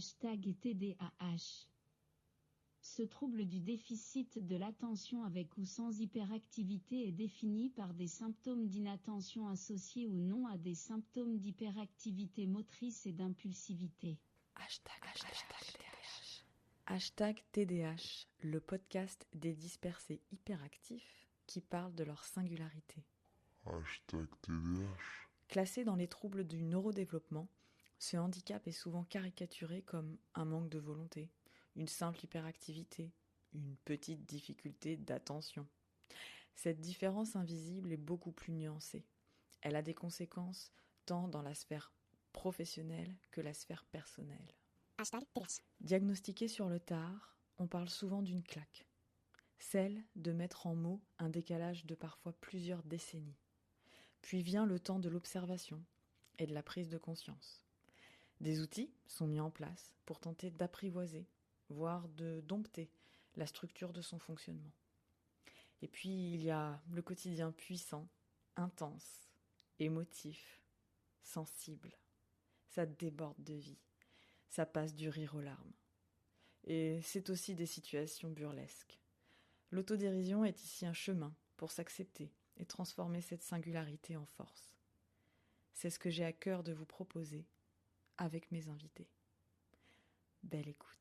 #TDAH. Ce trouble du déficit de l'attention avec ou sans hyperactivité est défini par des symptômes d'inattention associés ou non à des symptômes d'hyperactivité motrice et d'impulsivité. #TDH, le podcast des dispersés hyperactifs qui parlent de leur singularité. #TDH. Classé dans les troubles du neurodéveloppement, ce handicap est souvent caricaturé comme un manque de volonté, une simple hyperactivité, une petite difficulté d'attention. Cette différence invisible est beaucoup plus nuancée. Elle a des conséquences tant dans la sphère professionnelle que la sphère personnelle. Diagnostiqué sur le tard, on parle souvent d'une claque. Celle de mettre en mots un décalage de parfois plusieurs décennies. Puis vient le temps de l'observation et de la prise de conscience. Des outils sont mis en place pour tenter d'apprivoiser, voire de dompter la structure de son fonctionnement. Et puis il y a le quotidien puissant, intense, émotif, sensible. Ça déborde de vie, ça passe du rire aux larmes. Et c'est aussi des situations burlesques. L'autodérision est ici un chemin pour s'accepter et transformer cette singularité en force. C'est ce que j'ai à cœur de vous proposer avec mes invités. Belle écoute.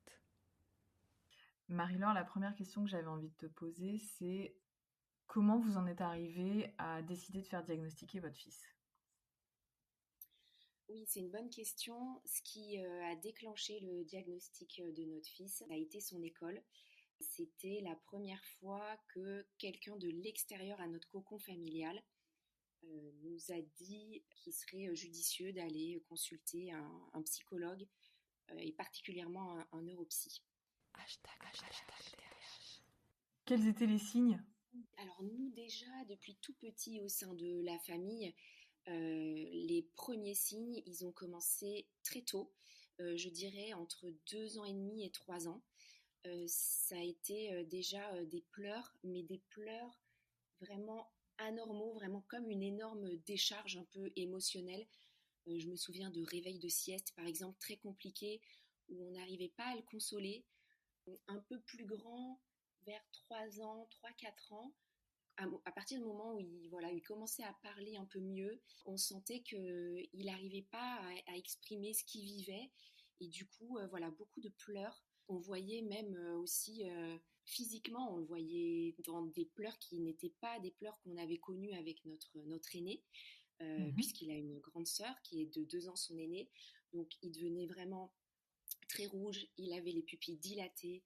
Marie-Laure, la première question que j'avais envie de te poser, c'est comment vous en êtes arrivée à décider de faire diagnostiquer votre fils ? Oui, c'est une bonne question. Ce qui a déclenché le diagnostic de notre fils, ça a été son école. C'était la première fois que quelqu'un de l'extérieur à notre cocon familial nous a dit qu'il serait judicieux d'aller consulter un psychologue et particulièrement un neuropsy. Quels étaient les signes ? Alors nous déjà, depuis tout petit au sein de la famille, les premiers signes, ils ont commencé très tôt, je dirais entre 2 ans et demi et 3 ans. Ça a été déjà des pleurs, mais des pleurs vraiment anormaux, vraiment comme une énorme décharge un peu émotionnelle. Je me souviens de réveils de sieste, par exemple, très compliqués, où on n'arrivait pas à le consoler. Un peu plus grand, vers 3 ans, 3-4 ans, à partir du moment où il commençait à parler un peu mieux, on sentait qu'il n'arrivait pas à exprimer ce qu'il vivait. Et du coup, beaucoup de pleurs. On voyait même aussi physiquement, on le voyait dans des pleurs qui n'étaient pas des pleurs qu'on avait connus avec notre aîné, puisqu'il a une grande sœur qui est de 2 ans son aîné. Donc il devenait vraiment très rouge, il avait les pupilles dilatées,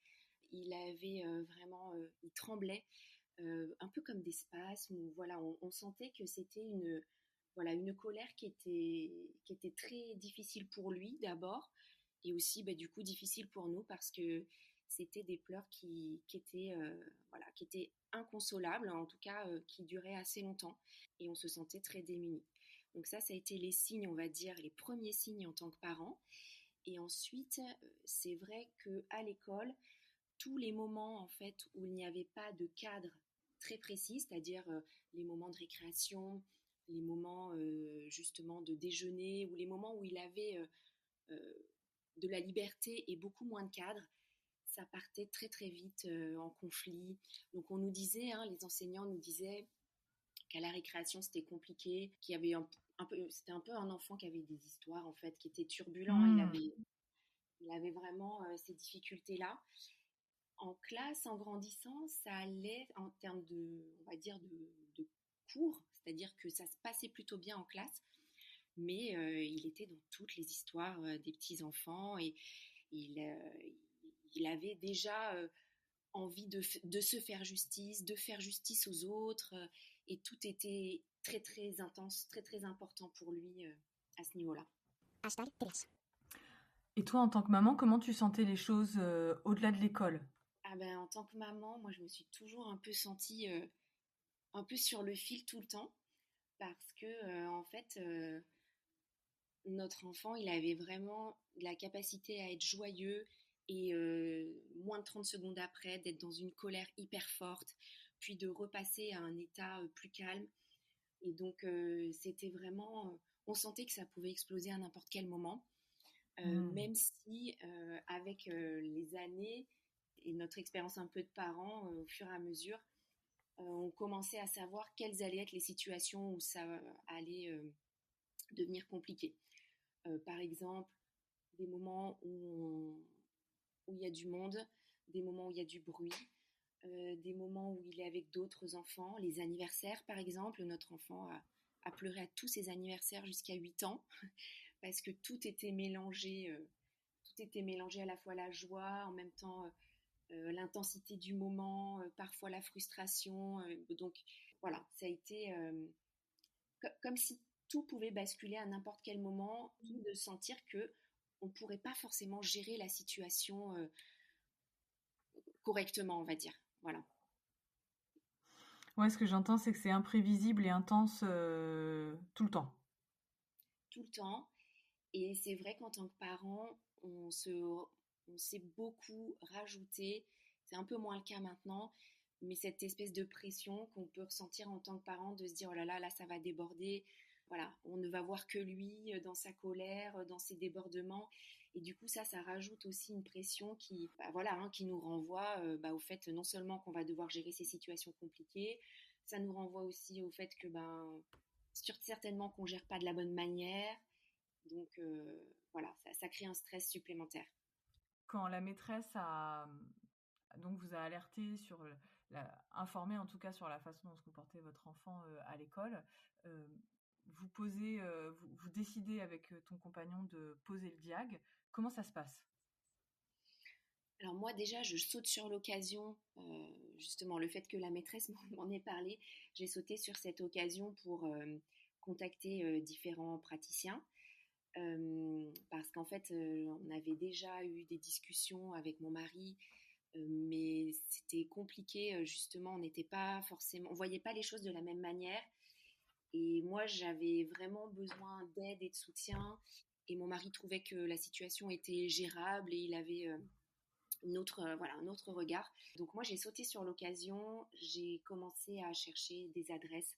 il avait il tremblait. Un peu comme des spasmes, où on sentait que c'était une colère qui était très difficile pour lui d'abord, et aussi du coup difficile pour nous parce que c'était des pleurs qui étaient inconsolables, en tout cas qui duraient assez longtemps, et on se sentait très démunis. Donc ça a été les signes, on va dire, les premiers signes en tant que parent. Et ensuite, c'est vrai qu'à l'école, tous les moments en fait où il n'y avait pas de cadre très précis, c'est-à-dire les moments de récréation, les moments justement de déjeuner, ou les moments où il avait de la liberté et beaucoup moins de cadre, ça partait très très vite en conflit. Donc on nous disait, les enseignants nous disaient qu'à la récréation c'était compliqué, qu'il y avait c'était un peu un enfant qui avait des histoires en fait, qui était turbulent. Il avait vraiment ces difficultés-là. En classe, en grandissant, ça allait en termes on va dire, de cours, c'est-à-dire que ça se passait plutôt bien en classe, mais il était dans toutes les histoires des petits-enfants, et il avait déjà envie de se faire justice, de faire justice aux autres, et tout était très très intense, très très important pour lui à ce niveau-là. Et toi, en tant que maman, comment tu sentais les choses au-delà de l'école ? En tant que maman, moi je me suis toujours un peu sentie un peu sur le fil tout le temps, parce que en fait notre enfant, il avait vraiment la capacité à être joyeux, et moins de 30 secondes après d'être dans une colère hyper forte, puis de repasser à un état plus calme. Et donc c'était vraiment on sentait que ça pouvait exploser à n'importe quel moment. même si avec les années et notre expérience un peu de parents, au fur et à mesure, on commençait à savoir quelles allaient être les situations où ça allait devenir compliqué. Par exemple, des moments où il y a du monde, des moments où il y a du bruit, des moments où il est avec d'autres enfants, les anniversaires par exemple. Notre enfant a pleuré à tous ses anniversaires jusqu'à 8 ans parce que tout était mélangé à la fois la joie, en même temps l'intensité du moment, parfois la frustration. Donc voilà, ça a été comme si tout pouvait basculer à n'importe quel moment, de sentir que on ne pourrait pas forcément gérer la situation correctement, on va dire. Voilà. Ouais, ce que j'entends, c'est que c'est imprévisible et intense tout le temps. Tout le temps. Et c'est vrai qu'en tant que parent, on s'est beaucoup rajouté, c'est un peu moins le cas maintenant, mais cette espèce de pression qu'on peut ressentir en tant que parent de se dire oh là là, là ça va déborder, voilà, on ne va voir que lui dans sa colère, dans ses débordements, et du coup ça rajoute aussi une pression qui, voilà, hein, qui nous renvoie au fait non seulement qu'on va devoir gérer ces situations compliquées, ça nous renvoie aussi au fait que certainement qu'on gère pas de la bonne manière. Donc voilà, ça crée un stress supplémentaire. Quand la maîtresse donc vous a alerté sur informé en tout cas sur la façon dont se comportait votre enfant à l'école, euh, vous décidez avec ton compagnon de poser le diag. Comment ça se passe? Alors moi déjà, je saute sur l'occasion, justement le fait que la maîtresse m'en ait parlé, j'ai sauté sur cette occasion pour contacter différents praticiens. Parce qu'en fait, on avait déjà eu des discussions avec mon mari, mais c'était compliqué, justement, on n'était pas forcément, on voyait pas les choses de la même manière. Et moi, j'avais vraiment besoin d'aide et de soutien. Et mon mari trouvait que la situation était gérable et il avait un autre regard. Donc moi, j'ai sauté sur l'occasion. J'ai commencé à chercher des adresses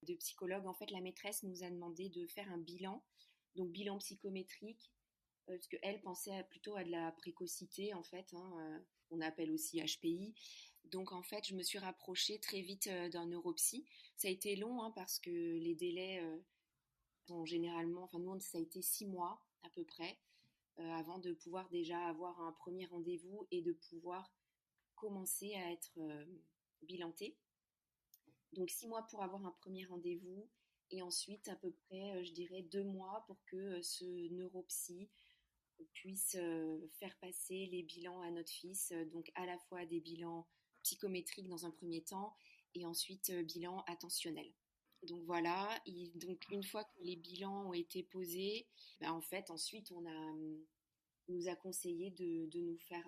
de psychologues. En fait, la maîtresse nous a demandé de faire un bilan, donc bilan psychométrique, parce qu'elle pensait plutôt à de la précocité, en fait, hein, on appelle aussi HPI. Donc, en fait, je me suis rapprochée très vite d'un neuropsy. Ça a été long, hein, parce que les délais sont généralement, enfin, nous, ça a été 6 mois à peu près, avant de pouvoir déjà avoir un premier rendez-vous et de pouvoir commencer à être bilantée. Donc 6 mois pour avoir un premier rendez-vous et ensuite à peu près, je dirais 2 mois pour que ce neuropsy puisse faire passer les bilans à notre fils, donc à la fois des bilans psychométriques dans un premier temps et ensuite bilan attentionnel. Donc voilà, donc une fois que les bilans ont été posés, en fait ensuite nous a conseillé de nous faire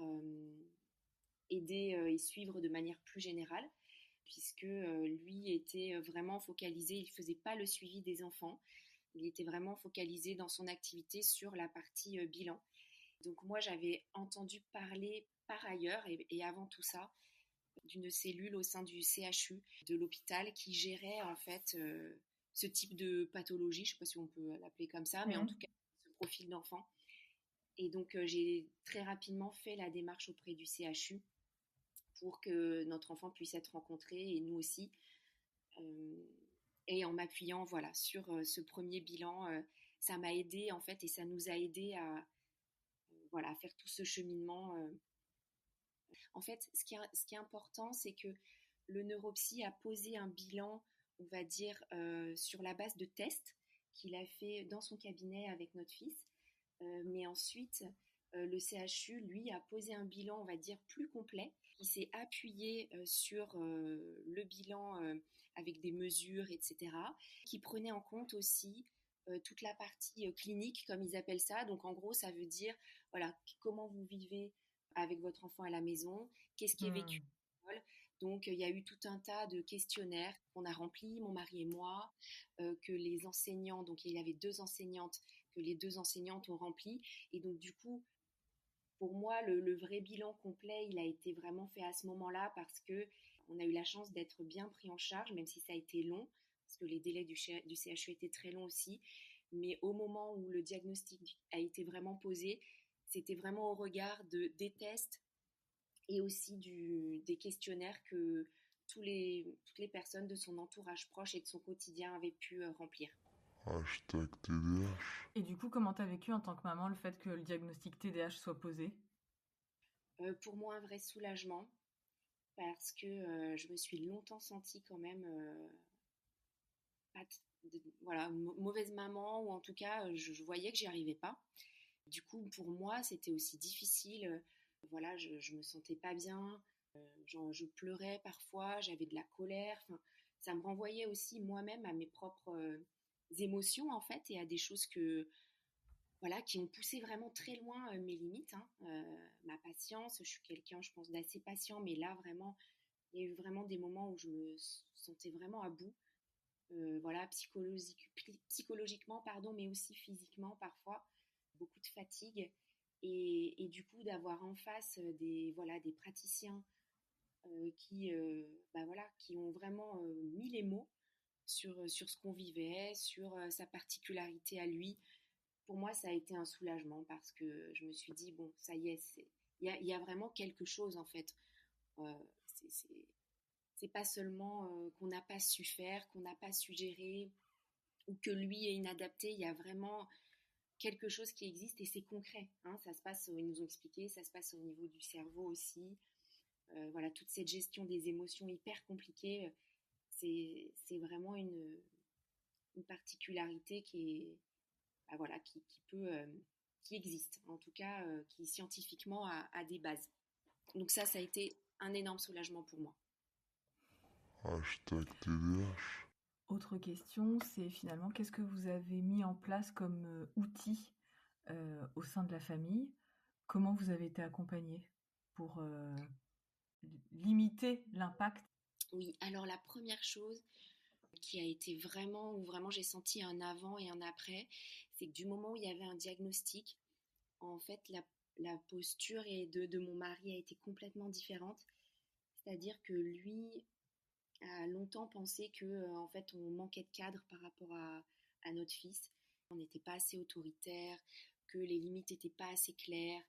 aider et suivre de manière plus générale, puisque lui était vraiment focalisé, il ne faisait pas le suivi des enfants, il était vraiment focalisé dans son activité sur la partie bilan. Donc moi, j'avais entendu parler par ailleurs, et avant tout ça, d'une cellule au sein du CHU de l'hôpital qui gérait en fait ce type de pathologie, je ne sais pas si on peut l'appeler comme ça, mais en tout cas ce profil d'enfant. Et donc j'ai très rapidement fait la démarche auprès du CHU pour que notre enfant puisse être rencontré et nous aussi. Et en m'appuyant voilà, sur ce premier bilan, ça m'a aidé en fait et ça nous a aidé à voilà, faire tout ce cheminement. En fait, ce qui est important, c'est que le neuropsy a posé un bilan, on va dire, sur la base de tests qu'il a fait dans son cabinet avec notre fils. Mais ensuite, le CHU, lui, a posé un bilan, on va dire, plus complet. Il s'est appuyé sur le bilan avec des mesures, etc., qui prenait en compte aussi toute la partie clinique, comme ils appellent ça. Donc, en gros, ça veut dire, voilà, comment vous vivez avec votre enfant à la maison, qu'est-ce qui est vécu à l'école. Donc, il y a eu tout un tas de questionnaires qu'on a remplis, mon mari et moi, que les enseignants, donc il y avait 2 enseignantes, que les 2 enseignantes ont rempli. Et donc, du coup, pour moi, le vrai bilan complet, il a été vraiment fait à ce moment-là parce que on a eu la chance d'être bien pris en charge, même si ça a été long, parce que les délais du CHU étaient très longs aussi. Mais au moment où le diagnostic a été vraiment posé, c'était vraiment au regard des tests et aussi des questionnaires que toutes les personnes de son entourage proche et de son quotidien avaient pu remplir. #TDH. Et du coup, comment t'as vécu en tant que maman le fait que le diagnostic TDAH soit posé? Pour moi, un vrai soulagement, parce que je me suis longtemps sentie quand même voilà, mauvaise maman, ou en tout cas, je voyais que j'y arrivais pas. Du coup, pour moi, c'était aussi difficile. Voilà, je me sentais pas bien. Je pleurais parfois, j'avais de la colère. Enfin, ça me renvoyait aussi moi-même à mes propres émotions, en fait, et à des choses voilà, qui ont poussé vraiment très loin mes limites, hein. Ma patience, je suis quelqu'un, je pense, d'assez patient, mais là, vraiment, il y a eu vraiment des moments où je me sentais vraiment à bout. Voilà, psychologiquement, pardon, mais aussi physiquement parfois, beaucoup de fatigue. Et du coup, d'avoir en face voilà, des praticiens voilà, qui ont vraiment mis les mots sur ce qu'on vivait, sur sa particularité à lui. Pour moi, ça a été un soulagement, parce que je me suis dit, bon, ça y est, il y a vraiment quelque chose, en fait. Euh, c'est pas seulement qu'on n'a pas su faire, qu'on n'a pas su gérer, ou que lui est inadapté. Il y a vraiment quelque chose qui existe, et c'est concret, hein. Ça se passe, ils nous ont expliqué, ça se passe au niveau du cerveau aussi. Voilà, toute cette gestion des émotions hyper compliquée, c'est vraiment une particularité voilà, qui existe, en tout cas, qui scientifiquement a des bases. Donc ça a été un énorme soulagement pour moi. #TDH. Autre question, c'est finalement qu'est-ce que vous avez mis en place comme outil au sein de la famille? Comment vous avez été accompagné pour limiter l'impact? Oui, alors la première chose qui a été où vraiment j'ai senti un avant et un après, c'est que du moment où il y avait un diagnostic, en fait, la posture de mon mari a été complètement différente. C'est-à-dire que lui a longtemps pensé que, en fait, on manquait de cadre par rapport à notre fils. On n'était pas assez autoritaire, que les limites n'étaient pas assez claires,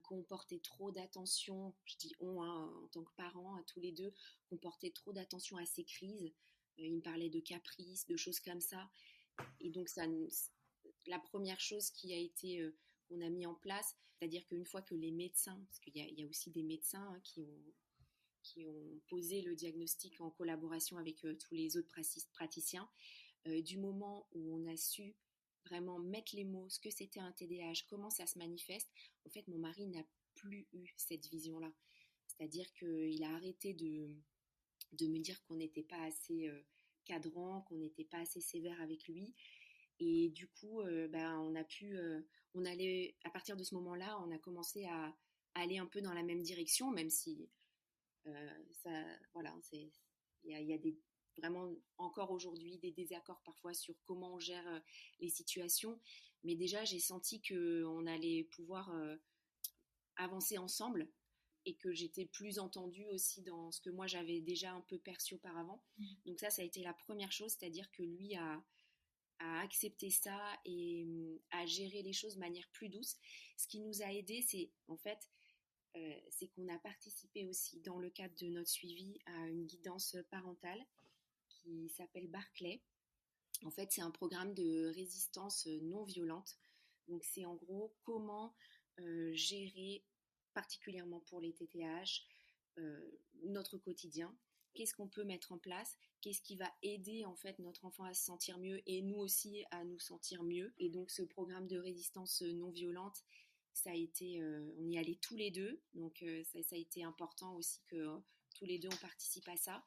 qu'on portait trop d'attention, je dis on, hein, en tant que parents, à tous les deux, qu'on portait trop d'attention à ses crises. Il me parlait de caprices, de choses comme ça. Et donc, la première chose qu'on a mis en place, c'est-à-dire qu'une fois que les médecins, parce qu'il y a aussi des médecins, hein, qui ont posé le diagnostic en collaboration avec tous les autres praticiens, du moment où on a su vraiment mettre les mots, ce que c'était un TDAH, comment ça se manifeste, en fait, mon mari n'a plus eu cette vision-là. C'est-à-dire qu'il a arrêté de me dire qu'on n'était pas assez cadrant, qu'on n'était pas assez sévère avec lui. Et du coup, on allait, à partir de ce moment-là, on a commencé à aller un peu dans la même direction, même si voilà, il y a vraiment encore aujourd'hui des désaccords parfois sur comment on gère les situations. Mais déjà, j'ai senti qu'on allait pouvoir avancer ensemble, et que j'étais plus entendue aussi dans ce que moi j'avais déjà un peu perçu auparavant. Donc ça a été la première chose, c'est-à-dire que lui a accepté ça et à gérer les choses de manière plus douce. Ce qui nous a aidés, c'est qu'on a participé aussi, dans le cadre de notre suivi, à une guidance parentale qui s'appelle Barclay. En fait, c'est un programme de résistance non violente. Donc, c'est en gros comment gérer, particulièrement pour les TTAH, notre quotidien. Qu'est-ce qu'on peut mettre en place? Qu'est-ce qui va aider en fait notre enfant à se sentir mieux, et nous aussi à nous sentir mieux? Et donc, ce programme de résistance non violente, ça a été, on y allait tous les deux, donc ça a été important aussi que tous les deux on participe à ça,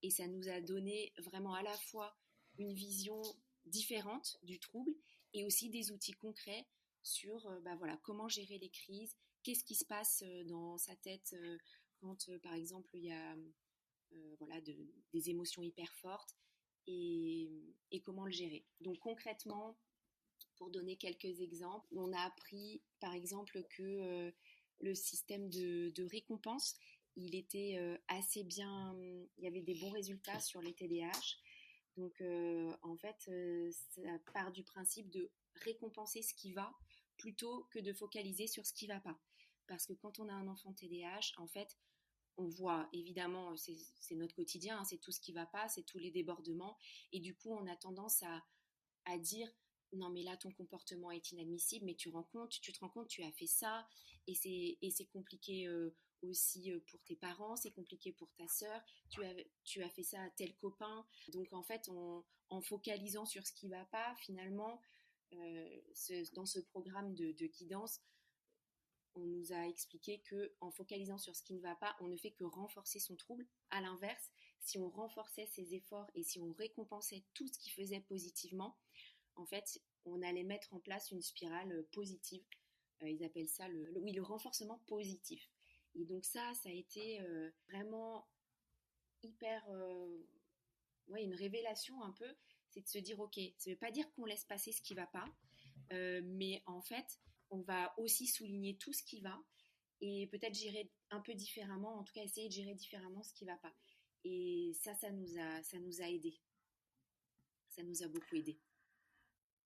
et ça nous a donné vraiment à la fois une vision différente du trouble, et aussi des outils concrets sur voilà, comment gérer les crises, qu'est-ce qui se passe dans sa tête quand par exemple il y a voilà, des émotions hyper fortes, et comment le gérer. Donc concrètement, pour donner quelques exemples, on a appris par exemple que le système de récompense, il était assez bien, il y avait des bons résultats sur les TDAH. Donc, en fait, ça part du principe de récompenser ce qui va plutôt que de focaliser sur ce qui va pas. Parce que quand on a un enfant TDAH, en fait, on voit évidemment, c'est notre quotidien, hein, c'est tout ce qui va pas, c'est tous les débordements. Et du coup, on a tendance à dire non, mais là, ton comportement est inadmissible, mais tu te rends compte, tu as fait ça, et c'est compliqué aussi pour tes parents, c'est compliqué pour ta sœur, tu as fait ça à tel copain. Donc, en fait, en focalisant sur ce qui va pas, finalement, dans ce programme de guidance, on nous a expliqué que en focalisant sur ce qui ne va pas, on ne fait que renforcer son trouble. À l'inverse, si on renforçait ses efforts et si on récompensait tout ce qui faisait positivement, en fait, on allait mettre en place une spirale positive. Ils appellent ça le renforcement positif. Et donc ça a été vraiment hyper, une révélation un peu. C'est de se dire, ok, ça ne veut pas dire qu'on laisse passer ce qui ne va pas, mais en fait, on va aussi souligner tout ce qui va et peut-être gérer un peu différemment, en tout cas essayer de gérer différemment ce qui ne va pas. Et ça nous a aidés. Ça nous a beaucoup aidés.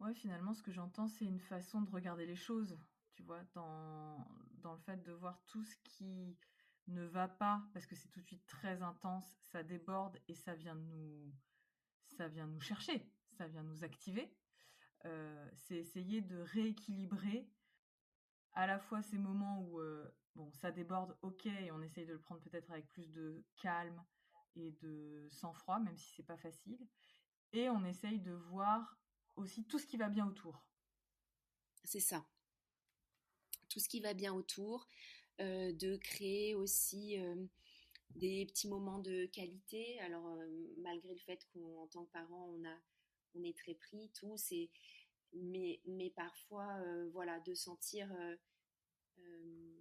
Ouais, finalement, ce que j'entends, c'est une façon de regarder les choses, tu vois, dans le fait de voir tout ce qui ne va pas, parce que c'est tout de suite très intense, ça déborde et ça vient nous chercher, ça vient nous activer. C'est essayer de rééquilibrer à la fois ces moments où bon, ça déborde, ok, et on essaye de le prendre peut-être avec plus de calme et de sang-froid, même si c'est pas facile, et on essaye de voir aussi tout ce qui va bien autour. C'est ça. Tout ce qui va bien autour, de créer aussi des petits moments de qualité. Alors, malgré le fait qu'en tant que parent, on est très pris, tous, mais parfois, voilà, de sentir,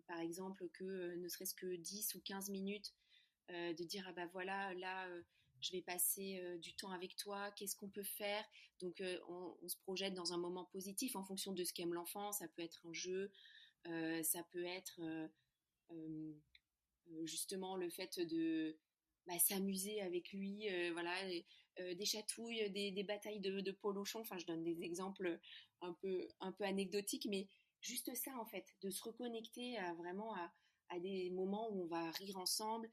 par exemple, que ne serait-ce que 10 ou 15 minutes, de dire, ah bah voilà, là, je vais passer du temps avec toi, qu'est-ce qu'on peut faire? Donc, on se projette dans un moment positif en fonction de ce qu'aime l'enfant. Ça peut être un jeu, ça peut être justement le fait de s'amuser avec lui, voilà, des chatouilles, des batailles de polochon. Enfin, je donne des exemples un peu anecdotiques, mais juste ça en fait, de se reconnecter vraiment à des moments où on va rire ensemble,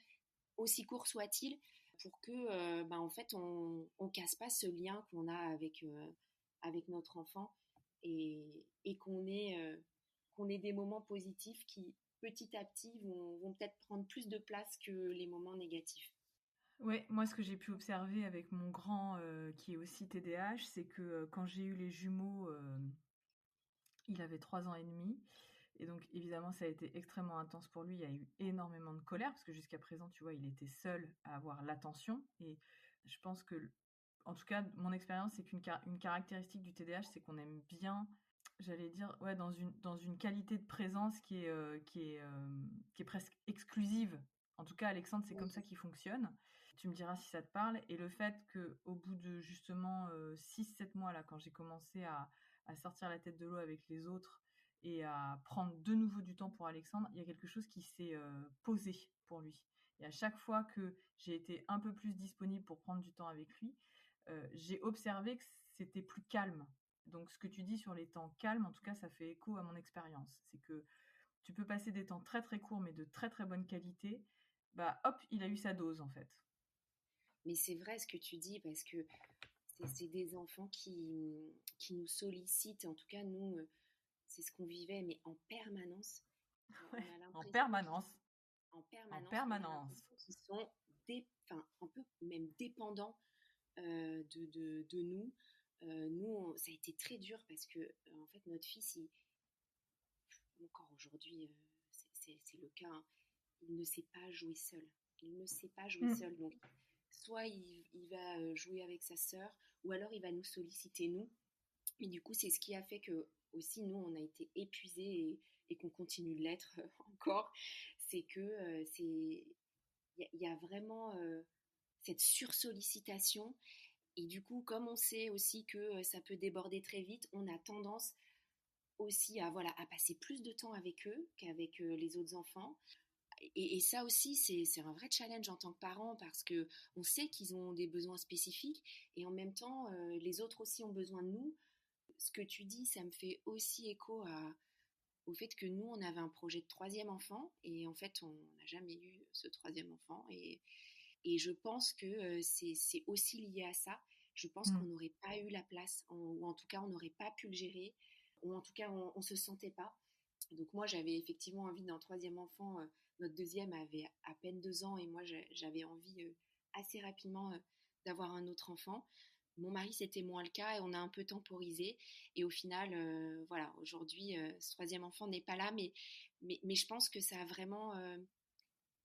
aussi court soit-il, pour que en fait on casse pas ce lien qu'on a avec notre enfant et qu'on ait des moments positifs qui petit à petit vont peut-être prendre plus de place que les moments négatifs. Ouais, moi ce que j'ai pu observer avec mon grand qui est aussi TDAH, c'est que quand j'ai eu les jumeaux, il avait 3 ans et demi. Et donc évidemment ça a été extrêmement intense pour lui, il y a eu énormément de colère, parce que jusqu'à présent, tu vois, il était seul à avoir l'attention. Et je pense que, en tout cas, mon expérience, c'est qu'une caractéristique du TDAH, c'est qu'on aime bien, j'allais dire, ouais, dans une qualité de présence qui est presque exclusive. En tout cas, Alexandre, c'est comme ça qu'il fonctionne. Tu me diras si ça te parle. Et le fait qu'au bout de justement 6-7 mois, là, quand j'ai commencé à sortir la tête de l'eau avec les autres et à prendre de nouveau du temps pour Alexandre, il y a quelque chose qui s'est posé pour lui. Et à chaque fois que j'ai été un peu plus disponible pour prendre du temps avec lui, j'ai observé que c'était plus calme. Donc ce que tu dis sur les temps calmes, en tout cas, ça fait écho à mon expérience. C'est que tu peux passer des temps très très courts, mais de très très bonne qualité. Bah hop, il a eu sa dose en fait. Mais c'est vrai ce que tu dis, parce que c'est des enfants qui nous sollicitent. En tout cas, nous, c'est ce qu'on vivait, mais en permanence. Ouais, On a en l'impression permanence. en En permanence, on a permanence. l'impression qu'ils sont un peu même dépendants de nous. Nous, ça a été très dur parce que, en fait, notre fils, encore aujourd'hui, c'est le cas, hein, il ne sait pas jouer seul. Il ne sait pas jouer seul. Donc, soit il va jouer avec sa sœur, ou alors il va nous solliciter, nous. Et du coup, c'est ce qui a fait que, aussi, nous, on a été épuisés et qu'on continue de l'être encore. C'est que il y a vraiment cette sursollicitation. Et du coup, comme on sait aussi que ça peut déborder très vite, on a tendance aussi à passer plus de temps avec eux qu'avec les autres enfants. Et ça aussi, c'est un vrai challenge en tant que parent parce que on sait qu'ils ont des besoins spécifiques et en même temps, les autres aussi ont besoin de nous. Ce que tu dis, ça me fait aussi écho au fait que nous, on avait un projet de troisième enfant et en fait, on n'a jamais eu ce troisième enfant. Et je pense que c'est aussi lié à ça. Je pense qu'on Mm. n'aurait pas eu la place, ou en tout cas, on n'aurait pas pu le gérer, ou en tout cas, on ne se sentait pas. Donc moi, j'avais effectivement envie d'un troisième enfant. Notre deuxième avait à peine 2 ans et moi, j'avais envie assez rapidement d'avoir un autre enfant. Mon mari, c'était moins le cas et on a un peu temporisé. Et au final, voilà, aujourd'hui, ce troisième enfant n'est pas là, mais je pense que ça a vraiment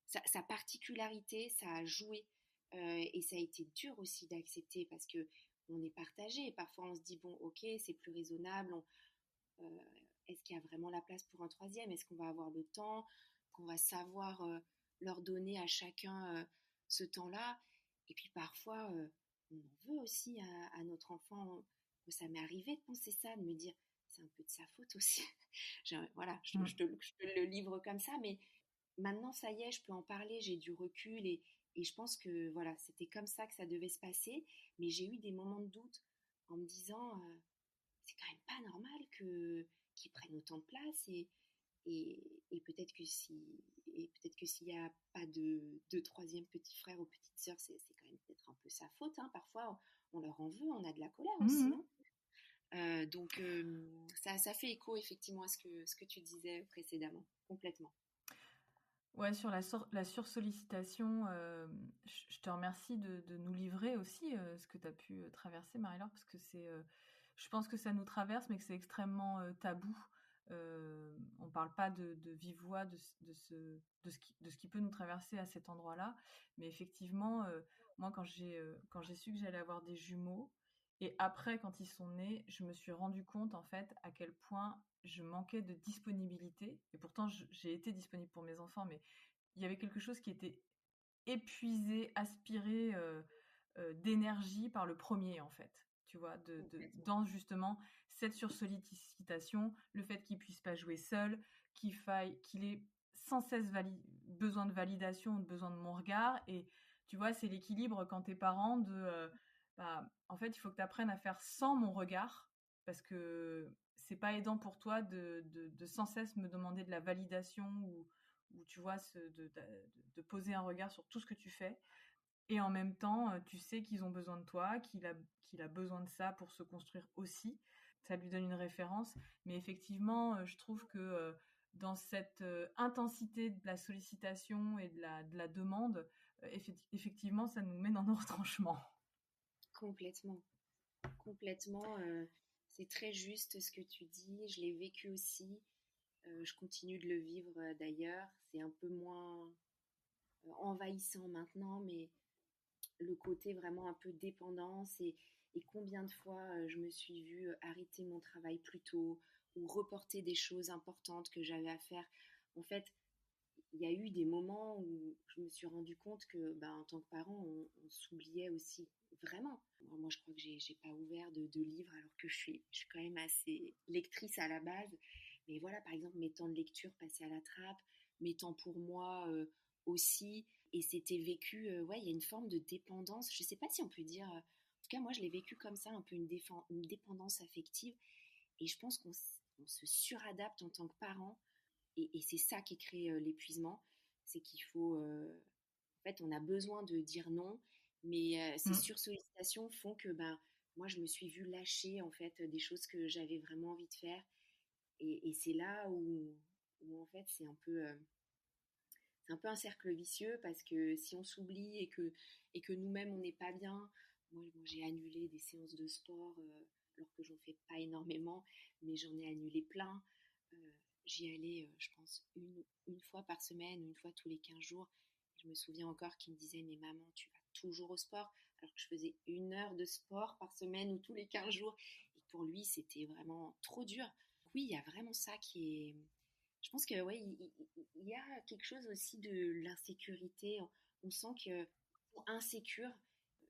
sa particularité, ça a joué. Et ça a été dur aussi d'accepter parce que on est partagé. Et parfois, on se dit, bon, ok, c'est plus raisonnable. Euh, Est-ce qu'il y a vraiment la place pour un troisième? Est-ce qu'on va avoir le temps? Qu'on va savoir leur donner à chacun ce temps-là? Et puis parfois, on en veut aussi à notre enfant. Ça m'est arrivé de penser ça, de me dire, c'est un peu de sa faute aussi. Voilà, Mm. je te le livre comme ça, mais maintenant, ça y est, je peux en parler, j'ai du recul et je pense que voilà, c'était comme ça que ça devait se passer. Mais j'ai eu des moments de doute en me disant, c'est quand même pas normal qu'ils prennent autant de place et peut-être que peut-être que s'il n'y a pas de troisième petit frère ou petite sœur, c'est quand même peut-être un peu sa faute. Hein. Parfois, on leur en veut, on a de la colère aussi. Mm. Hein. Donc, ça fait écho effectivement à ce que tu disais précédemment, complètement. Ouais, sur la sursollicitation, je te remercie de nous livrer aussi ce que tu as pu traverser, Marie-Laure, parce que je pense que ça nous traverse, mais que c'est extrêmement tabou. On ne parle pas de vive voix de ce qui peut nous traverser à cet endroit-là. Mais effectivement, moi, quand j'ai su que j'allais avoir des jumeaux, et après, quand ils sont nés, je me suis rendu compte, en fait, à quel point je manquais de disponibilité. Et pourtant, j'ai été disponible pour mes enfants, mais il y avait quelque chose qui était épuisé, aspiré d'énergie par le premier, en fait. Tu vois, Complètement. dans justement cette sursollicitation, le fait qu'il puisse pas jouer seul, qu'il ait sans cesse besoin de validation, besoin de mon regard. Et tu vois, c'est l'équilibre quand t'es parent en fait, il faut que tu apprennes à faire sans mon regard parce que c'est pas aidant pour toi de sans cesse me demander de la validation ou tu vois, de poser un regard sur tout ce que tu fais. Et en même temps, tu sais qu'ils ont besoin de toi, qu'il a besoin de ça pour se construire aussi. Ça lui donne une référence. Mais effectivement, je trouve que dans cette intensité de la sollicitation et de la demande, effectivement, ça nous met dans nos retranchements. Complètement. Complètement. C'est très juste ce que tu dis. Je l'ai vécu aussi. Je continue de le vivre d'ailleurs. C'est un peu moins envahissant maintenant, mais le côté vraiment un peu dépendance et combien de fois je me suis vue arrêter mon travail plus tôt ou reporter des choses importantes que j'avais à faire. En fait, il y a eu des moments où je me suis rendu compte que, ben, en tant que parent, on s'oubliait aussi vraiment. Moi, je crois que j'ai pas ouvert de livres alors que je suis quand même assez lectrice à la base. Mais voilà, par exemple, mes temps de lecture passés à la trappe, mes temps pour moi aussi. Et c'était vécu, ouais, il y a une forme de dépendance. Je sais pas si on peut dire, en tout cas, moi, je l'ai vécu comme ça, un peu une dépendance affective. Et je pense on se suradapte en tant que parent et c'est ça qui crée l'épuisement, c'est qu'il faut, en fait, on a besoin de dire non, mais ces Mm. sursollicitations font que, ben, moi, je me suis vue lâcher en fait des choses que j'avais vraiment envie de faire, et c'est là où en fait, c'est un peu un cercle vicieux parce que si on s'oublie et que nous-mêmes on n'est pas bien, moi j'ai annulé des séances de sport alors que j'en fais pas énormément, mais j'en ai annulé plein. Euh, J'y allais, je pense, une fois par semaine, une fois tous les 15 jours. Je me souviens encore qu'il me disait, mais maman, tu vas toujours au sport, alors que je faisais 1 heure de sport par semaine ou tous les 15 jours. Et pour lui, c'était vraiment trop dur. Oui, il y a vraiment ça qui est... Je pense que ouais, il y a quelque chose aussi de l'insécurité. On sent qu'ils sont insécures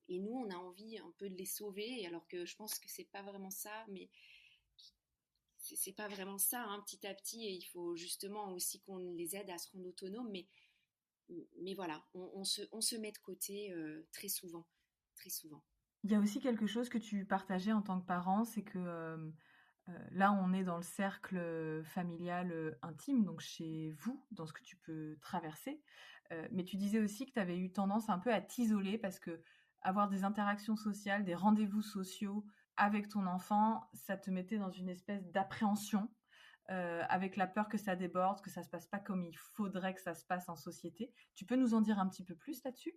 et nous, on a envie un peu de les sauver, alors que je pense que c'est pas vraiment ça, mais c'est pas vraiment ça, hein, petit à petit, et il faut justement aussi qu'on les aide à se rendre autonomes, mais Mais voilà, on se met de côté très souvent, très souvent. Il y a aussi quelque chose que tu partageais en tant que parent, c'est que là, on est dans le cercle familial intime, donc chez vous, dans ce que tu peux traverser. Mais tu disais aussi que tu avais eu tendance un peu à t'isoler parce que avoir des interactions sociales, des rendez-vous sociaux avec ton enfant, ça te mettait dans une espèce d'appréhension, avec la peur que ça déborde, que ça se passe pas comme il faudrait que ça se passe en société. Tu peux nous en dire un petit peu plus là-dessus?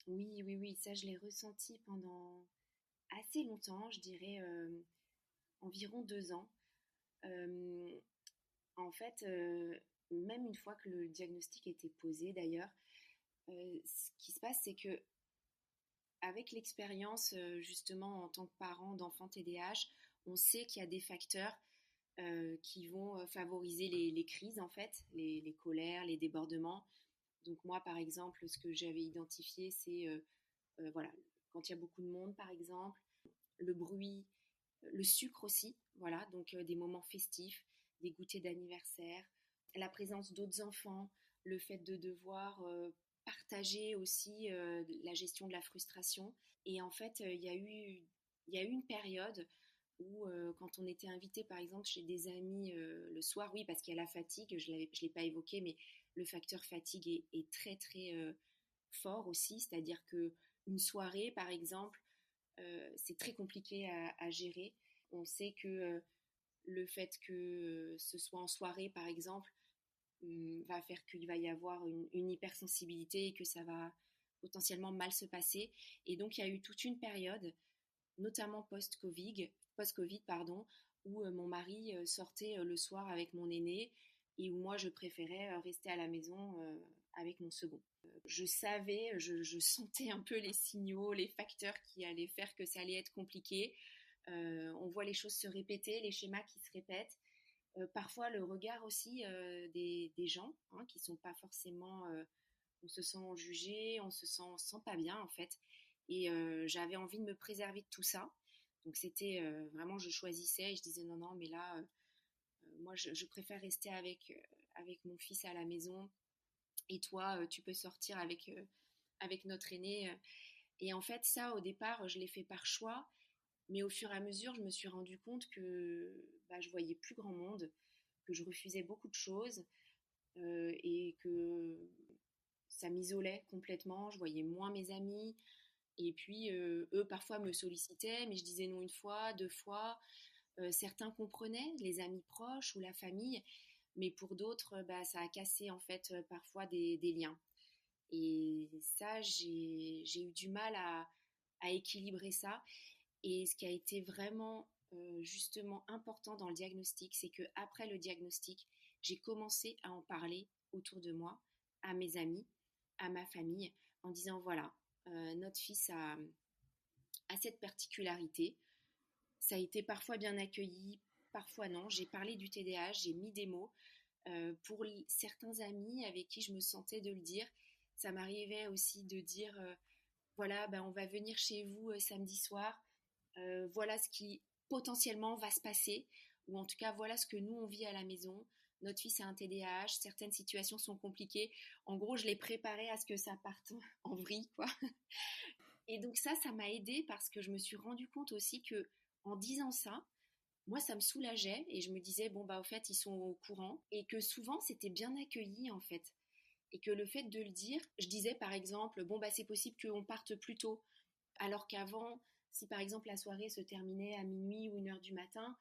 Oui, oui, oui, ça je l'ai ressenti pendant assez longtemps, je dirais environ 2 ans. Euh, En fait, même une fois que le diagnostic était posé d'ailleurs, ce qui se passe, c'est que avec l'expérience, justement, en tant que parent d'enfants TDAH, on sait qu'il y a des facteurs qui vont favoriser les crises, en fait, les colères, les débordements. Donc moi, par exemple, ce que j'avais identifié, c'est voilà, quand il y a beaucoup de monde, par exemple, le bruit, le sucre aussi, voilà, donc des moments festifs, des goûters d'anniversaire, la présence d'autres enfants, le fait de devoir partager aussi la gestion de la frustration. Et en fait, il y a eu une période où quand on était invité par exemple chez des amis le soir, oui, parce qu'il y a la fatigue, je ne l'ai pas évoqué, mais le facteur fatigue est très très fort aussi, c'est-à-dire que une soirée par exemple, c'est très compliqué à gérer. On sait que le fait que ce soit en soirée, par exemple, va faire qu'il va y avoir une hypersensibilité et que ça va potentiellement mal se passer. Et donc, il y a eu toute une période, notamment post-Covid, pardon, où mon mari sortait le soir avec mon aîné et où moi, je préférais rester à la maison avec mon second. Je savais, je sentais un peu les signaux, les facteurs qui allaient faire que ça allait être compliqué. On voit les choses se répéter, les schémas qui se répètent. Parfois le regard aussi des gens hein, qui sont pas forcément, on se sent jugé, on se sent pas bien en fait. Et j'avais envie de me préserver de tout ça. Donc c'était vraiment, je choisissais et je disais non, non, mais là, moi je préfère rester avec mon fils à la maison et toi, tu peux sortir avec notre aîné. Et en fait, ça, au départ, je l'ai fait par choix. Mais au fur et à mesure, je me suis rendu compte que bah, je voyais plus grand monde, que je refusais beaucoup de choses et que ça m'isolait complètement. Je voyais moins mes amis. Et puis, eux, parfois, me sollicitaient, mais je disais non une fois, 2 fois. Certains comprenaient, les amis proches ou la famille, mais pour d'autres, bah, ça a cassé en fait parfois des liens. Et ça, j'ai eu du mal à équilibrer ça. Et ce qui a été vraiment justement important dans le diagnostic, c'est que après le diagnostic, j'ai commencé à en parler autour de moi, à mes amis, à ma famille, en disant voilà, notre fils a cette particularité. Ça a été parfois bien accueilli, parfois non. J'ai parlé du TDAH, j'ai mis des mots. Pour certains amis avec qui je me sentais de le dire, ça m'arrivait aussi de dire voilà, ben, on va venir chez vous samedi soir. Voilà ce qui potentiellement va se passer, ou en tout cas voilà ce que nous on vit à la maison. Notre fils a un TDAH, certaines situations sont compliquées. En gros, je l'ai préparé à ce que ça parte en vrille, quoi. Et donc ça m'a aidée parce que je me suis rendu compte aussi que en disant ça, moi ça me soulageait et je me disais bon bah au fait ils sont au courant et que souvent c'était bien accueilli en fait et que le fait de le dire, je disais par exemple bon bah c'est possible qu'on parte plus tôt alors qu'avant si par exemple la soirée se terminait à minuit ou 1 heure du matin,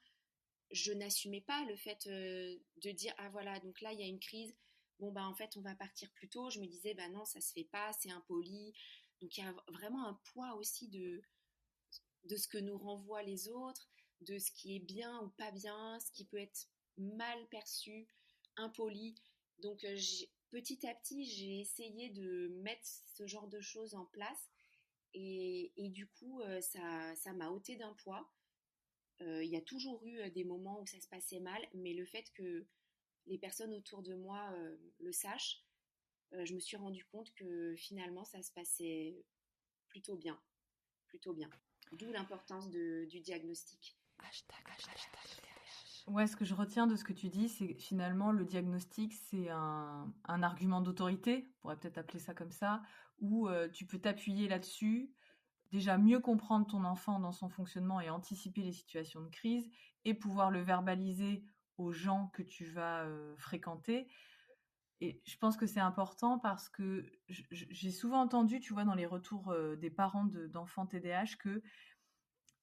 je n'assumais pas le fait de dire ah voilà donc là il y a une crise, bon bah en fait on va partir plus tôt. Je me disais bah non ça se fait pas, c'est impoli. Donc il y a vraiment un poids aussi de ce que nous renvoient les autres, de ce qui est bien ou pas bien, ce qui peut être mal perçu, impoli. Donc petit à petit j'ai essayé de mettre ce genre de choses en place et du coup ça m'a ôté d'un poids. Il y a toujours eu des moments où ça se passait mal, mais le fait que les personnes autour de moi le sachent, je me suis rendu compte que finalement ça se passait plutôt bien, plutôt bien. D'où l'importance du diagnostic. Hashtag TDAH. Ouais, ce que je retiens de ce que tu dis, c'est finalement le diagnostic, c'est un argument d'autorité, on pourrait peut-être appeler ça comme ça, où tu peux t'appuyer là-dessus, déjà mieux comprendre ton enfant dans son fonctionnement et anticiper les situations de crise, et pouvoir le verbaliser aux gens que tu vas fréquenter. Et je pense que c'est important parce que j'ai souvent entendu, tu vois, dans les retours des parents d'enfants TDAH, que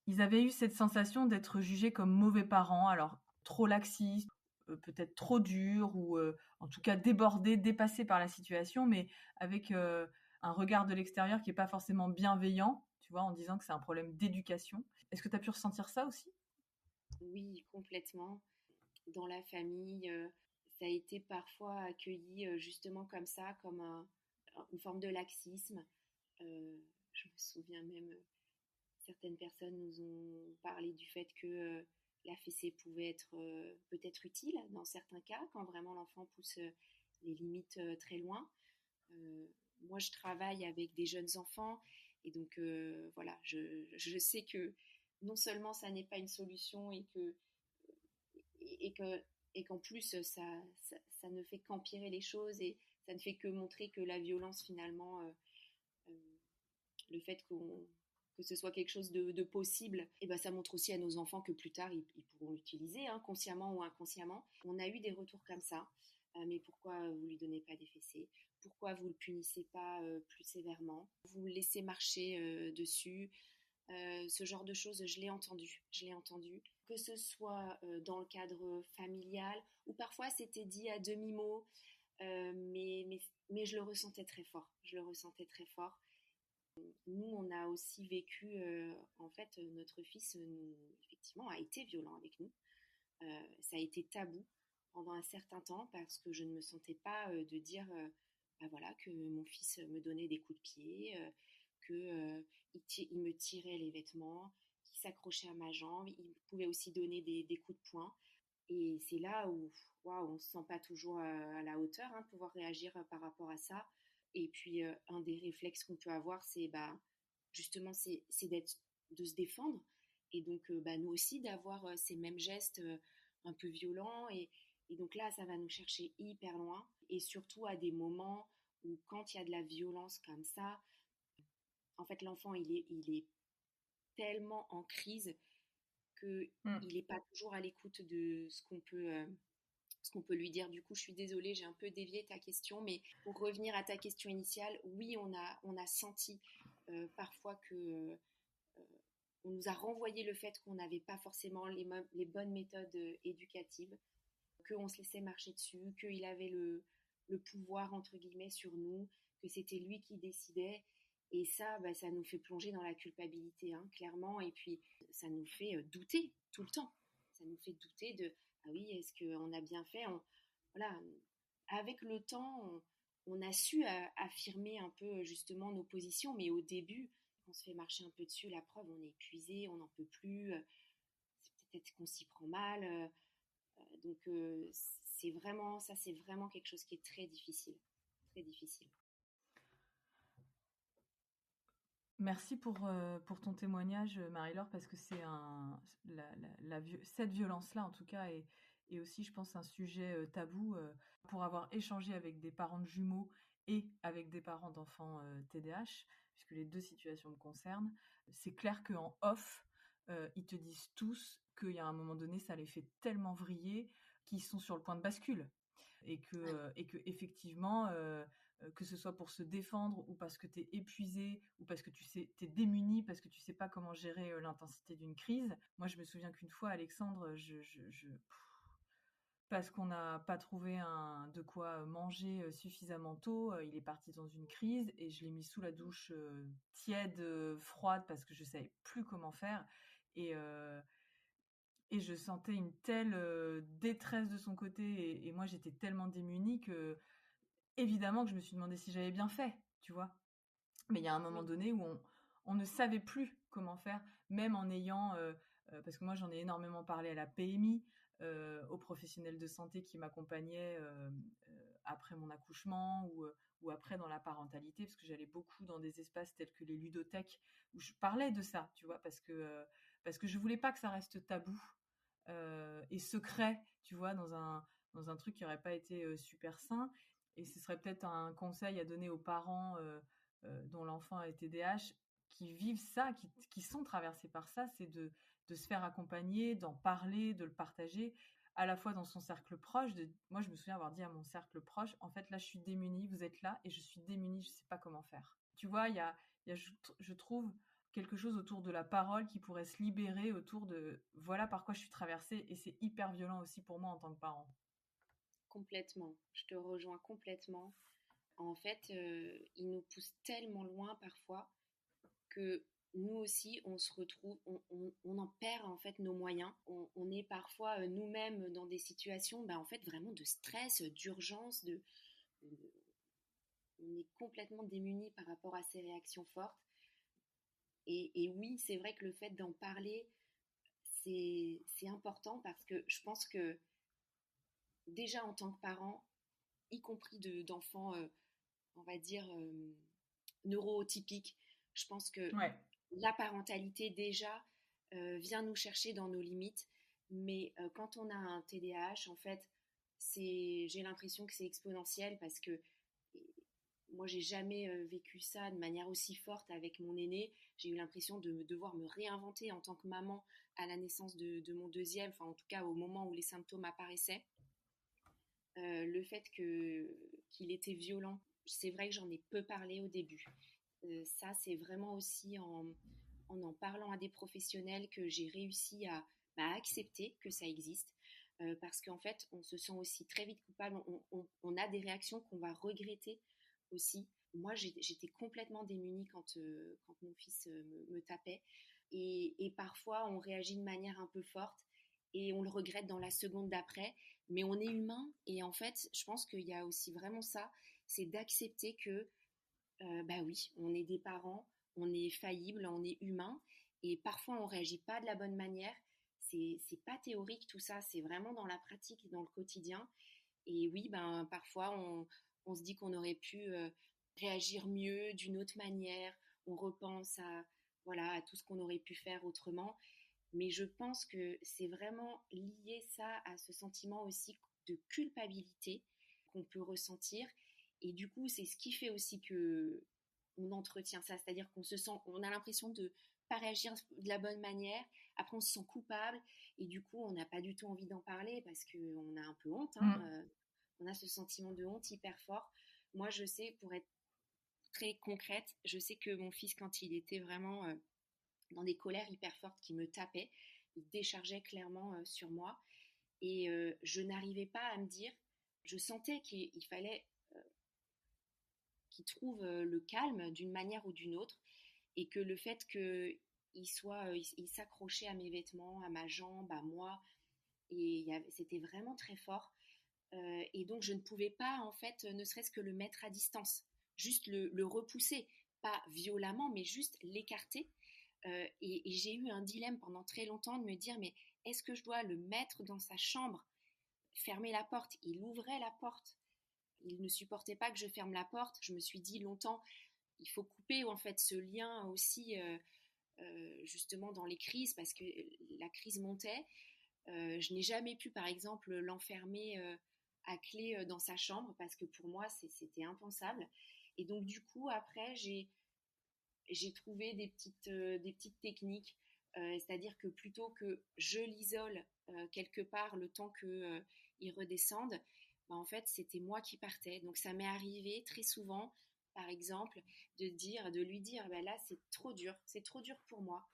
ils avaient eu cette sensation d'être jugés comme mauvais parents, alors trop laxistes, peut-être trop durs, ou en tout cas débordés, dépassés par la situation, mais avec un regard de l'extérieur qui n'est pas forcément bienveillant, tu vois, en disant que c'est un problème d'éducation. Est-ce que tu as pu ressentir ça aussi? Oui, complètement. Dans la famille, ça a été parfois accueilli justement comme ça, comme une forme de laxisme. Je me souviens même, certaines personnes nous ont parlé du fait que la fessée pouvait être peut-être utile dans certains cas, quand vraiment l'enfant pousse les limites très loin. Euh, Moi, je travaille avec des jeunes enfants et donc voilà, je sais que non seulement ça n'est pas une solution et que et qu'en plus ça ne fait qu'empirer les choses et ça ne fait que montrer que la violence finalement, euh, le fait que ce soit quelque chose de possible, et ben ça montre aussi à nos enfants que plus tard ils pourront l'utiliser, hein, consciemment ou inconsciemment. On a eu des retours comme ça. Mais pourquoi vous lui donnez pas des fessées? Pourquoi vous le punissez pas plus sévèrement? Vous le laissez marcher dessus? Ce genre de choses, je l'ai entendu. Je l'ai entendu. Que ce soit dans le cadre familial ou parfois c'était dit à demi-mot, mais je le ressentais très fort. Je le ressentais très fort. Nous, on a aussi vécu, en fait, notre fils, effectivement, a été violent avec nous. Ça a été tabou pendant un certain temps parce que je ne me sentais pas de dire, bah voilà, que mon fils me donnait des coups de pied, qu'il me tirait les vêtements, qu'il s'accrochait à ma jambe. Il pouvait aussi donner des coups de poing. Et c'est là où waouh, on ne se sent pas toujours à la hauteur, hein, de pouvoir réagir par rapport à ça. Et puis, un des réflexes qu'on peut avoir, c'est bah, justement de se défendre. Et donc, bah, nous aussi, d'avoir ces mêmes gestes un peu violents. Et donc là, ça va nous chercher hyper loin. Et surtout à des moments où, quand il y a de la violence comme ça, en fait, l'enfant, il est tellement en crise qu'il Mm. n'est pas toujours à l'écoute de ce qu'on peut lui dire. Du coup, je suis désolée, j'ai un peu dévié ta question, mais pour revenir à ta question initiale, oui, on a senti parfois que on nous a renvoyé le fait qu'on n'avait pas forcément les bonnes méthodes éducatives, qu'on se laissait marcher dessus, qu'il avait le pouvoir, entre guillemets, sur nous, que c'était lui qui décidait. Et ça, bah, ça nous fait plonger dans la culpabilité, hein, clairement. Et puis, ça nous fait douter tout le temps. Ça nous fait douter de, ah oui, est-ce qu'on a bien fait? Voilà, avec le temps, on a su affirmer un peu justement nos positions, mais au début, on se fait marcher un peu dessus, la preuve, on est épuisé, on n'en peut plus, c'est peut-être qu'on s'y prend mal. Donc c'est vraiment quelque chose qui est très difficile, très difficile. Merci pour ton témoignage, Marie-Laure, parce que c'est cette violence-là, en tout cas, est aussi, je pense, un sujet tabou. Pour avoir échangé avec des parents de jumeaux et avec des parents d'enfants TDAH, puisque les deux situations me concernent, c'est clair qu'en off, ils te disent tous qu'il y a un moment donné, ça les fait tellement vriller qu'ils sont sur le point de bascule. Ouais. Et que effectivement, que ce soit pour se défendre ou parce que tu es épuisé ou parce que tu sais, t'es démuni, parce que tu sais pas comment gérer l'intensité d'une crise. Moi, je me souviens qu'une fois, Alexandre, parce qu'on n'a pas trouvé de quoi manger suffisamment tôt, il est parti dans une crise et je l'ai mis sous la douche tiède, froide, parce que je savais plus comment faire. Et, euh, et je sentais une telle détresse de son côté et moi j'étais tellement démunie que évidemment que je me suis demandé si j'avais bien fait, tu vois. Mais il y a un moment Oui, donné où on ne savait plus comment faire, même en ayant, parce que moi j'en ai énormément parlé à la PMI, aux professionnels de santé qui m'accompagnaient après mon accouchement ou après dans la parentalité, parce que j'allais beaucoup dans des espaces tels que les ludothèques où je parlais de ça, tu vois, parce que je voulais pas que ça reste tabou. et secret, tu vois, dans un truc qui aurait pas été super sain. Et ce serait peut-être un conseil à donner aux parents dont l'enfant a TDAH, qui vivent ça, qui sont traversés par ça, c'est de se faire accompagner, d'en parler, de le partager, à la fois dans son cercle proche. Moi, je me souviens avoir dit à mon cercle proche, en fait, là, je suis démunie, vous êtes là, et je suis démunie, je sais pas comment faire. Tu vois, je trouve quelque chose autour de la parole qui pourrait se libérer autour de voilà par quoi je suis traversée, et c'est hyper violent aussi pour moi en tant que parent. Complètement, je te rejoins complètement. En fait, il nous pousse tellement loin parfois que nous aussi, on se retrouve, on en perd en fait nos moyens. On est parfois nous-mêmes dans des situations, en fait, vraiment de stress, d'urgence, de- on est complètement démunis par rapport à ces réactions fortes. Et oui, c'est vrai que le fait d'en parler, c'est important parce que je pense que déjà en tant que parent, y compris d'enfants, on va dire, neurotypiques, je pense que Ouais. la parentalité déjà vient nous chercher dans nos limites. Mais quand on a un TDAH, en fait, j'ai l'impression que c'est exponentiel parce que moi, j'ai jamais vécu ça de manière aussi forte avec mon aîné. J'ai eu l'impression de devoir me réinventer en tant que maman à la naissance de mon deuxième, enfin en tout cas au moment où les symptômes apparaissaient. Le fait qu'il était violent, c'est vrai que j'en ai peu parlé au début. Ça, c'est vraiment aussi en parlant à des professionnels que j'ai réussi à accepter que ça existe. Parce qu'en fait, on se sent aussi très vite coupable. On a des réactions qu'on va regretter aussi. Moi, j'étais complètement démunie quand mon fils me tapait. Et parfois, on réagit de manière un peu forte et on le regrette dans la seconde d'après. Mais on est humain et en fait, je pense qu'il y a aussi vraiment ça, c'est d'accepter que bah oui, on est des parents, on est faillible, on est humain, et parfois on réagit pas de la bonne manière. C'est pas théorique tout ça, c'est vraiment dans la pratique, dans le quotidien. Et oui, parfois on se dit qu'on aurait pu réagir mieux d'une autre manière. On repense voilà à tout ce qu'on aurait pu faire autrement. Mais je pense que c'est vraiment lié ça à ce sentiment aussi de culpabilité qu'on peut ressentir. Et du coup, c'est ce qui fait aussi que on entretient ça, c'est-à-dire on a l'impression de pas réagir de la bonne manière. Après, on se sent coupable et du coup, on n'a pas du tout envie d'en parler parce qu'on a un peu honte. On a ce sentiment de honte hyper fort. Moi, je sais, pour être très concrète, je sais que mon fils, quand il était vraiment dans des colères hyper fortes qui me tapaient, il déchargeait clairement sur moi. Et je n'arrivais pas à me dire, je sentais qu'il fallait qu'il trouve le calme d'une manière ou d'une autre, et que le fait qu'il il s'accrochait à mes vêtements, à ma jambe, à moi, et c'était vraiment très fort. Et donc je ne pouvais pas en fait, ne serait-ce que le mettre à distance, juste le repousser, pas violemment, mais juste l'écarter. Et j'ai eu un dilemme pendant très longtemps de me dire, mais est-ce que je dois le mettre dans sa chambre, fermer la porte? Il ouvrait la porte. Il ne supportait pas que je ferme la porte. Je me suis dit longtemps, il faut couper en fait ce lien aussi, justement dans les crises, parce que la crise montait. Je n'ai jamais pu, par exemple, l'enfermer à clé dans sa chambre, parce que pour moi, c'était impensable. Et donc, du coup, après, j'ai trouvé des petites techniques, c'est-à-dire que plutôt que je l'isole quelque part le temps qu'il redescende, en fait, c'était moi qui partais. Donc, ça m'est arrivé très souvent, par exemple, de lui dire, là, c'est trop dur pour moi.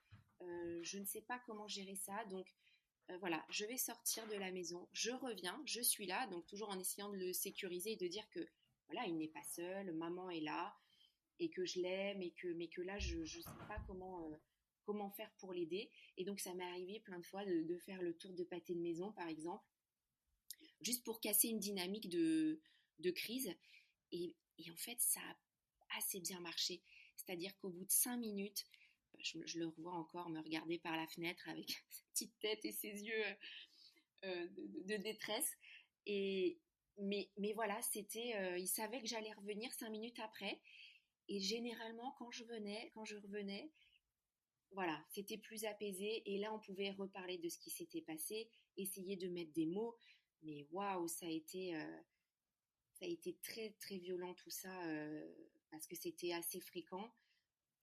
Je ne sais pas comment gérer ça, donc voilà, je vais sortir de la maison, je reviens, je suis là, donc toujours en essayant de le sécuriser et de dire que voilà, il n'est pas seul, maman est là, et que je l'aime, mais que là, je ne sais pas comment faire pour l'aider. Et donc, ça m'est arrivé plein de fois de faire le tour de pâté de maison, par exemple, juste pour casser une dynamique de crise. Et en fait, ça a assez bien marché. C'est-à-dire qu'au bout de 5 minutes, je le revois encore me regarder par la fenêtre avec sa petite tête et ses yeux de détresse. Mais voilà, il savait que j'allais revenir 5 minutes après. Et généralement, quand je revenais, voilà, c'était plus apaisé. Et là, on pouvait reparler de ce qui s'était passé, essayer de mettre des mots. Mais waouh, ça a été très, très violent tout ça, parce que c'était assez fréquent.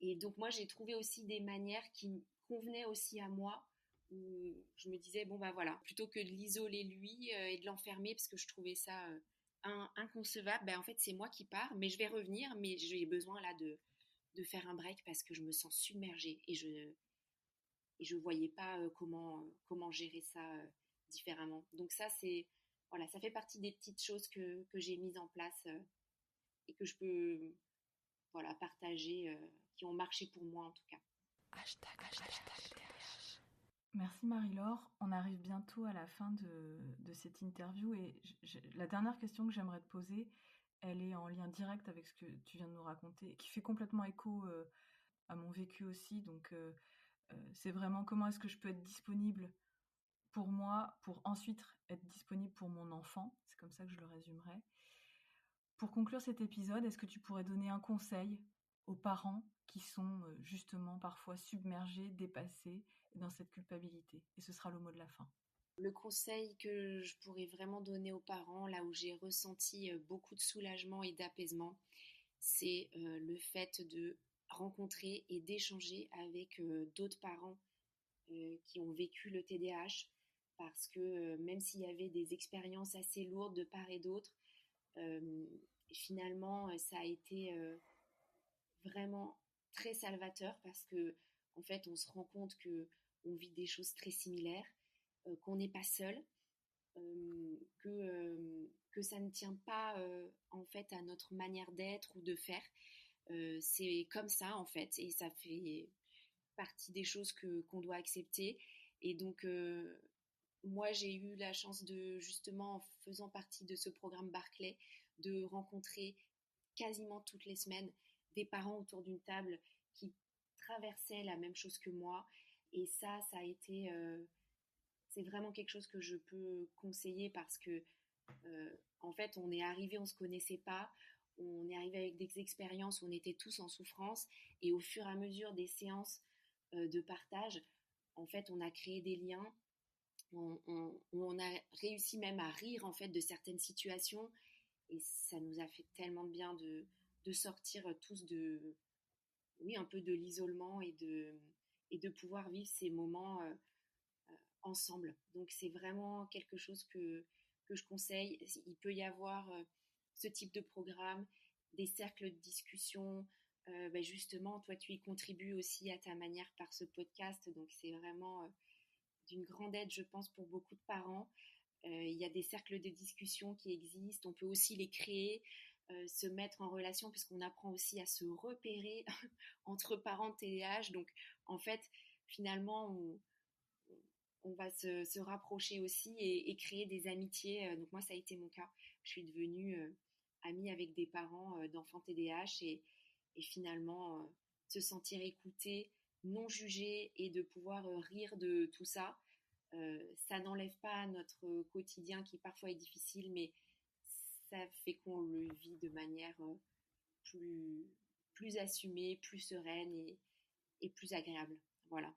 Et donc moi, j'ai trouvé aussi des manières qui me convenaient aussi à moi, où je me disais, bon bah voilà, plutôt que de l'isoler lui et de l'enfermer, parce que je trouvais ça inconcevable, ben, en fait c'est moi qui pars, mais je vais revenir, mais j'ai besoin là de faire un break parce que je me sens submergée et je voyais pas comment gérer ça différemment. Donc ça, voilà, ça fait partie des petites choses que j'ai mises en place et que je peux voilà, partager, qui ont marché pour moi en tout cas. Merci Marie-Laure. On arrive bientôt à la fin de cette interview et la dernière question que j'aimerais te poser, elle est en lien direct avec ce que tu viens de nous raconter, qui fait complètement écho à mon vécu aussi. Donc c'est vraiment comment est-ce que je peux être disponible pour moi, pour ensuite être disponible pour mon enfant. C'est comme ça que je le résumerai. Pour conclure cet épisode, est-ce que tu pourrais donner un conseil aux parents qui sont justement parfois submergés, dépassés dans cette culpabilité? Et ce sera le mot de la fin. Le conseil que je pourrais vraiment donner aux parents, là où j'ai ressenti beaucoup de soulagement et d'apaisement, c'est le fait de rencontrer et d'échanger avec d'autres parents qui ont vécu le TDAH, parce que même s'il y avait des expériences assez lourdes de part et d'autre, euh, finalement, ça a été vraiment très salvateur parce que en fait, on se rend compte que on vit des choses très similaires, qu'on n'est pas seul, que ça ne tient pas en fait à notre manière d'être ou de faire. C'est comme ça en fait, et ça fait partie des choses qu'on doit accepter. Et donc moi, j'ai eu la chance de, justement, en faisant partie de ce programme Barclay, de rencontrer quasiment toutes les semaines des parents autour d'une table qui traversaient la même chose que moi. Et ça a été, c'est vraiment quelque chose que je peux conseiller parce que, en fait, on est arrivé, on se connaissait pas, on est arrivé avec des expériences où on était tous en souffrance, et au fur et à mesure des séances de partage, en fait, on a créé des liens, on a réussi même à rire en fait de certaines situations, et ça nous a fait tellement de bien de sortir tous oui, un peu de l'isolement et de pouvoir vivre ces moments ensemble. Donc c'est vraiment quelque chose que je conseille. Il peut y avoir ce type de programme, des cercles de discussion. Ben justement, toi, tu y contribues aussi à ta manière par ce podcast. Donc c'est vraiment d'une grande aide, je pense, pour beaucoup de parents. Il y a des cercles de discussion qui existent. On peut aussi les créer, se mettre en relation, puisqu'on apprend aussi à se repérer entre parents de TDAH. Donc, en fait, finalement, on va se rapprocher aussi et créer des amitiés. Donc, moi, ça a été mon cas. Je suis devenue amie avec des parents d'enfants TDAH et finalement, se sentir écoutée, non jugée, et de pouvoir rire de tout ça. Ça n'enlève pas notre quotidien qui parfois est difficile, mais ça fait qu'on le vit de manière plus assumée, plus sereine et plus agréable. Voilà.